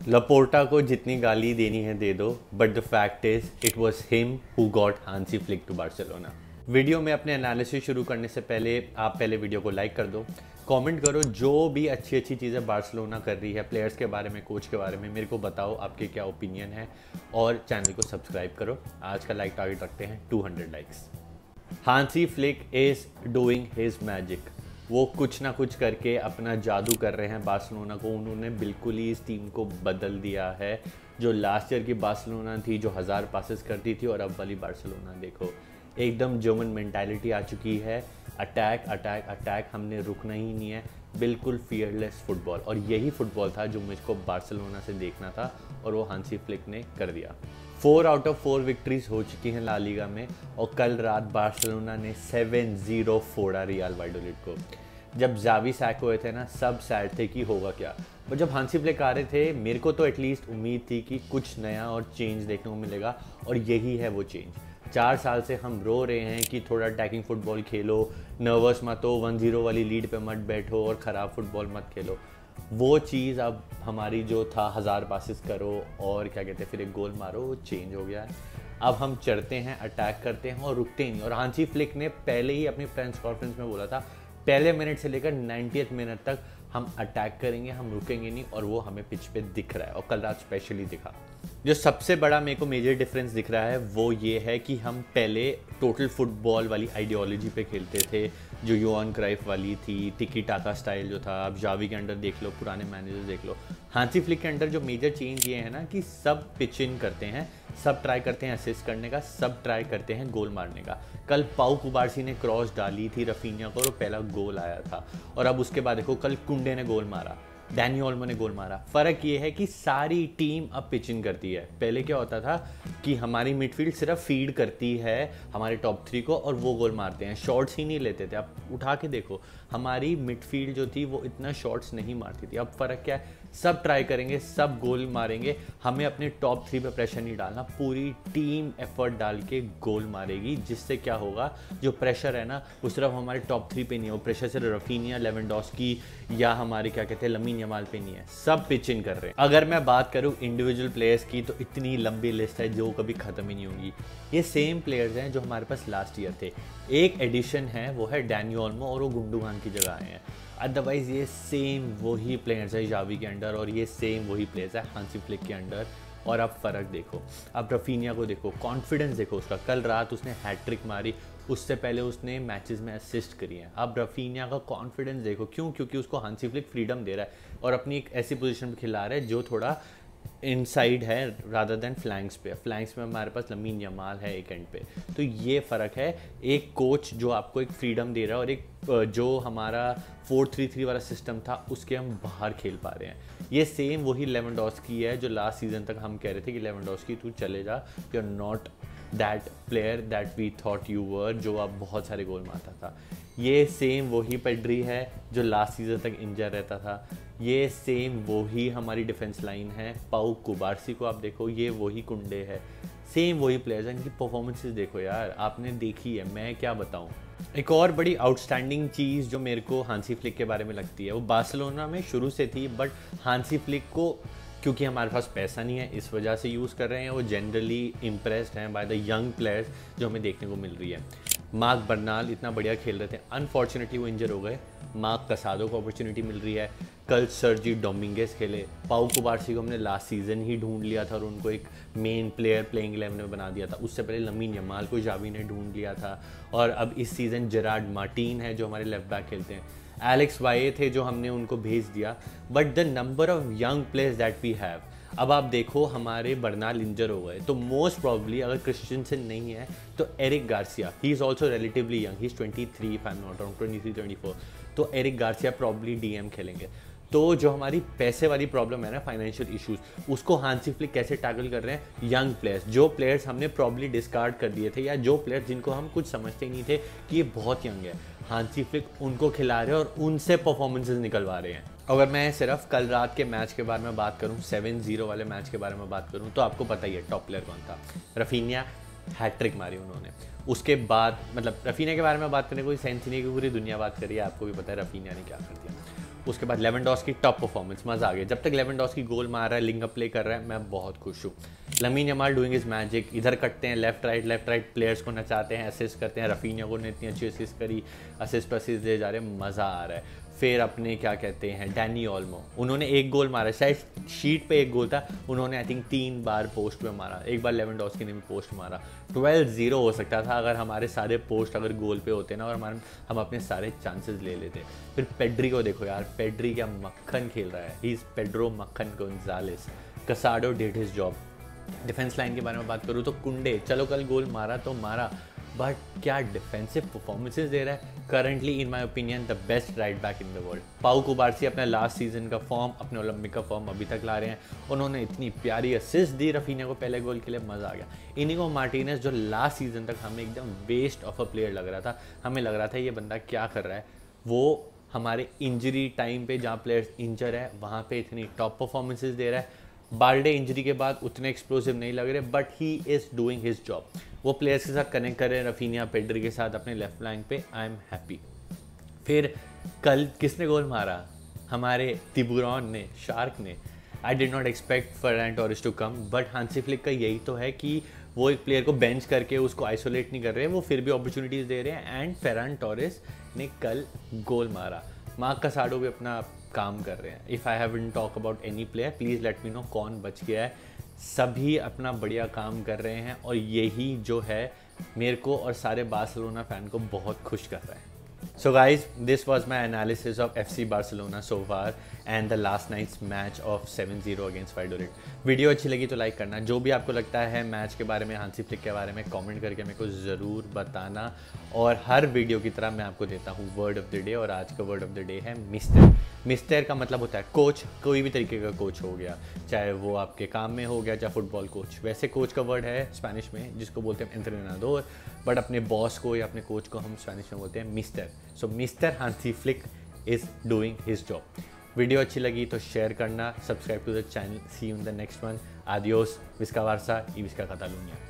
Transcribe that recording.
लपोर्टा को जितनी गाली देनी है दे दो, but the fact is it was him who got Hansi Flick to Barcelona. Video में अपने एनालिसिस शुरू करने से पहले आप पहले वीडियो को लाइक कर दो, कमेंट करो जो भी अच्छी अच्छी चीज़ें बार्सिलोना कर रही है, प्लेयर्स के बारे में, कोच के बारे में, मेरे को बताओ आपके क्या ओपिनियन है, और चैनल को सब्सक्राइब करो। आज का लाइक टारगेट रखते हैं 200 likes. Hansi Flick is doing his magic. वो कुछ ना कुछ करके अपना जादू कर रहे हैं बार्सिलोना को। उन्होंने बिल्कुल ही इस टीम को बदल दिया है। जो लास्ट ईयर की बार्सिलोना थी, जो 1000 पासेस करती थी, और अब वाली बार्सिलोना देखो, एकदम जर्मन मेंटालिटी आ चुकी है। अटैक अटैक अटैक, हमने रुकना ही नहीं है। बिल्कुल फियरलेस फुटबॉल, और यही फुटबॉल था जो मुझको बार्सिलोना से देखना था, और वो हांसी फ्लिक ने कर दिया। 4 आउट ऑफ 4 विक्ट्रीज हो चुकी हैं ला लीगा में, और कल रात बार्सिलोना ने 7-0 फोड़ा रियल वैल्योडोलिड को। जब जावी सैक हुए थे ना, सब सैड थे कि होगा क्या, पर जब हांसी फ्लिक आ रहे थे, मेरे को तो एटलीस्ट उम्मीद थी कि कुछ नया और चेंज देखने को मिलेगा, और यही है वो चेंज। 4 साल से हम रो रहे हैं कि थोड़ा अटैकिंग फुटबॉल खेलो, नर्वस मत हो, 1-0 वाली लीड पे मत बैठो, और ख़राब फुटबॉल मत खेलो। वो चीज़ अब हमारी जो था 1000 पासेस करो और क्या कहते हैं फिर एक गोल मारो, वो चेंज हो गया है। अब हम चढ़ते हैं, अटैक करते हैं और रुकते ही नहीं। और हांसी फ्लिक ने पहले ही अपनी प्रेस कॉन्फ्रेंस में बोला था, पहले मिनट से लेकर 90th मिनट तक हम अटैक करेंगे, हम रुकेंगे नहीं, और वो हमें पिच पे दिख रहा है, और कल रात स्पेशली दिखा। जो सबसे बड़ा मेरे को मेजर डिफरेंस दिख रहा है वो ये है कि हम पहले टोटल फुटबॉल वाली आइडियोलॉजी पे खेलते थे, जो योहान क्राइफ वाली थी, टिकी टाका स्टाइल जो था। अब जावी के अंडर देख लो, पुराने मैनेजर देख लो। हांसी फ्लिक के अंडर जो मेजर चेंज ये है ना कि सब पिच इन करते हैं, सब ट्राई करते हैं असिस्ट करने का, सब ट्राई करते हैं गोल मारने का। कल पाउ कुबार्सी ने क्रॉस डाली थी रफीनिया को और पहला गोल आया था, और अब उसके बाद देखो कल कुंडे ने गोल मारा, डैनी ओल्मो ने गोल मारा। फ़र्क ये है कि सारी टीम अब पिचिंग करती है। पहले क्या होता था कि हमारी मिडफील्ड सिर्फ फीड करती है हमारे टॉप 3 को, और वो गोल मारते हैं, शॉट्स ही नहीं लेते थे। अब उठा के देखो, हमारी मिडफील्ड जो थी वो इतना शॉट्स नहीं मारती थी। अब फ़र्क क्या है, सब ट्राई करेंगे, सब गोल मारेंगे, हमें अपने टॉप 3 पे प्रेशर नहीं डालना, पूरी टीम एफर्ट डाल के गोल मारेगी। जिससे क्या होगा, जो प्रेशर है ना वो सिर्फ हमारे टॉप 3 पे नहीं है, वो प्रेशर सिर्फ रफीनिया, लेवेंडोस्की या हमारे क्या कहते हैं लमीन यमाल पे नहीं है, सब पिच इन कर रहे हैं। अगर मैं बात करूं इंडिविजुअल प्लेयर्स की, तो इतनी लंबी लिस्ट है जो कभी ख़त्म ही नहीं होगी। ये सेम प्लेयर्स हैं जो हमारे पास लास्ट ईयर थे। एक एडिशन है, वो है डैनी ओल्मो, और वो गुंडोगान की जगह आए हैं। अदरवाइज़ ये सेम वही प्लेयर्स है जावी के अंडर, और ये सेम वही प्लेयर्स है हांसी फ्लिक के अंडर। और अब फ़र्क देखो, अब रफीनिया को देखो, कॉन्फिडेंस देखो उसका। कल रात उसने हैट्रिक मारी, उससे पहले उसने मैचेस में असिस्ट करी हैं। अब रफीनिया का कॉन्फिडेंस देखो, क्यों? क्योंकि उसको हांसी फ्लिक फ्रीडम दे रहा है, और अपनी एक ऐसी पोजीशन पे खिला रहा है जो थोड़ा इनसाइड है रादर देन फ्लैंक्स पे। फ्लैंक्स में हमारे पास लमीन यमाल है एक एंड पे। तो ये फ़र्क है, एक कोच जो आपको एक फ्रीडम दे रहा है, और एक जो हमारा 4-3-3 वाला सिस्टम था उसके हम बाहर खेल पा रहे हैं। ये सेम वही लेवेंडोस्की है जो लास्ट सीजन तक हम कह रहे थे कि लेवेंडोस्की तू चले जा, you are not that player that we thought you were, जो आप बहुत सारे गोल मारता था। ये सेम वही पेड्री है जो लास्ट सीजन तक इंजर रहता था। ये सेम वही हमारी डिफेंस लाइन है। पाउ कुबार्सी को आप देखो, ये वही कुंडे है, सेम वही प्लेयर्स हैं। इनकी परफॉर्मेंसेस देखो यार, आपने देखी है, मैं क्या बताऊं। एक और बड़ी आउटस्टैंडिंग चीज़ जो मेरे को हांसी फ्लिक के बारे में लगती है, वो बार्सिलोना में शुरू से थी, बट हांसी फ्लिक को क्योंकि हमारे पास पैसा नहीं है इस वजह से यूज़ कर रहे हैं। वो जनरली इम्प्रेस्ड हैं बाय द यंग प्लेयर्स जो हमें देखने को मिल रही है। मार्क बर्नाल इतना बढ़िया खेल रहे थे, अनफॉर्चुनेटली वो इंजर हो गए। मार्क कसादो को अपॉर्चुनिटी मिल रही है, कल सर्जी डोमिंगेस खेले। पाउ कुबार्सी को हमने लास्ट सीजन ही ढूंढ लिया था और उनको एक मेन प्लेयर प्लेइंग 11 में बना दिया था। उससे पहले लमीन यमाल को जावी ने ढूंढ लिया था, और अब इस सीज़न जेरार्ड मार्टिन है जो हमारे लेफ्ट बैक खेलते हैं। एलेक्स वाये थे जो हमने उनको भेज दिया, but the number of young players that we have, अब आप देखो हमारे बर्नाल इंजर हो गए, तो मोस्ट प्रॉब्ली अगर क्रिश्चियनसन नहीं है तो Eric Garcia, he is also relatively young, he is 23 if I am not wrong, 23-24, तो एरिक गार्सिया प्रॉब्ली डीएम खेलेंगे। तो जो हमारी पैसे वाली प्रॉब्लम है ना, फाइनेंशियल इश्यूज, उसको हांसी फ्लिक कैसे टैकल कर रहे हैं? यंग प्लेयर्स, जो प्लेयर्स हमने प्रॉब्ली डिस्कार्ड कर दिए थे, या जो प्लेयर्स जिनको हम कुछ समझते ही नहीं थे कि ये बहुत यंग है, हांसी फ्लिक उनको खिला रहे हैं और उनसे परफॉर्मेंसेस निकलवा रहे हैं। अगर मैं सिर्फ कल रात के मैच के बारे में बात करूं, 7-0 वाले मैच के बारे में बात करूं, तो आपको पता ही है टॉप प्लेयर कौन था। रफीनिया, हैट्रिक मारी उन्होंने। उसके बाद मतलब रफीनिया के बारे में बात करने कोई सेंस नहीं है कि पूरी दुनिया बात करी है, आपको भी पता है रफीनिया ने क्या कर दिया। उसके बाद लेवेंडोस्की टॉप परफॉर्मेंस, मज़ा आ गया। जब तक लेवेंडोस्की गोल मार रहा है, लिंक अप प्ले कर रहा है, मैं बहुत खुश हूँ। Lamin Yamal doing is magic, इधर कटते हैं लेफ्ट राइट प्लेयर्स को नचाते हैं, असिस्ट करते हैं। रफीनिया को ने इतनी अच्छी असिस्ट करी, असिस्ट दे जा रहे हैं, मज़ा आ रहा है। फिर अपने क्या कहते हैं डैनी ओल्मो, उन्होंने एक गोल मारा, शायद शीट पे एक गोल था, उन्होंने आई थिंक 3 बार पोस्ट पे मारा, एक बार लेवेंडोस्की ने भी पोस्ट मारा। 12-0 हो सकता था अगर हमारे सारे पोस्ट अगर गोल पे होते ना, और हम अपने सारे चांसेस ले लेते। फिर पेड्री को देखो यार, पेड्री क्या मक्खन खेल रहा है, ही इज़ पेड्रो मक्खन Gonzalez. Casado did his job. Defence line के बारे में बात करूँ तो कुंडे, चलो कल गोल मारा तो मारा, बट क्या डिफेंसिव परफॉर्मेंसेज दे रहा है। Currently in my opinion the best right back in the world. पाउ कुबार्सी अपना लास्ट सीजन का फॉर्म, अपने ओलंपिक का फॉर्म अभी तक ला रहे हैं। उन्होंने इतनी प्यारी असिस्ट दी रफीनिया को पहले गोल के लिए, मज़ा आ गया। इनिगो मार्टिनेज जो लास्ट सीजन तक हमें एकदम वेस्ट ऑफ अ प्लेयर लग रहा था, हमें लग रहा था ये बंदा क्या कर रहा है, वो हमारे इंजरी टाइम पे जहाँ प्लेयर्स इंजर है वहाँ पे इतनी टॉप परफॉर्मेंसेज दे रहा है। बाल्डे इंजरी के बाद उतने एक्सप्लोसिव नहीं लग रहे, but he is doing his job. वो प्लेयर्स के साथ कनेक्ट कर रहे हैं, रफीनिया पेड्री के साथ अपने लेफ्ट फ्लैंक पे, आई एम हैप्पी। फिर कल किसने गोल मारा, हमारे तिबुरॉन ने, शार्क ने। I did not expect Ferran Torres to come, but Hansi Flick का यही तो है कि वो एक प्लेयर को बेंच करके उसको आइसोलेट नहीं कर रहे हैं, वो फिर भी अपॉर्चुनिटीज़ दे रहे हैं। एंड फर्रैन टोरेस ने कल गोल मारा। मार्क कसाडो भी अपना काम कर रहे हैं। If I haven't talk about any player, please let me know कौन बच गया है। सभी अपना बढ़िया काम कर रहे हैं, और यही जो है मेरे को और सारे बार्सिलोना फ़ैन को बहुत खुश कर रहा है। So guys, this was my analysis of FC Barcelona so far and the last night's match of 7-0 against Valladolid. Video अच्छी लगी तो लाइक करना, जो भी आपको लगता है मैच के बारे में, हांसी फ्लिक के बारे में, कमेंट करके मेरे को ज़रूर बताना। और हर वीडियो की तरह मैं आपको देता हूँ वर्ड ऑफ द डे, और आज का वर्ड ऑफ द डे है मिस्टर। मिस्टर का मतलब होता है कोच, कोई भी तरीके का कोच हो गया, चाहे वो आपके काम में हो गया, चाहे फुटबॉल कोच। वैसे कोच का वर्ड है स्पेनिश में जिसको बोलते हैं एंट्रेनाडोर, बट अपने बॉस को या अपने कोच को हम स्पेनिश में बोलते हैं mister. So mister Hansi Flick is doing his job. Video अच्छी लगी तो शेयर करना, subscribe to the channel. See you in the next one. आदियोस, विस्का वार्सा y विस्का कातालुनिया।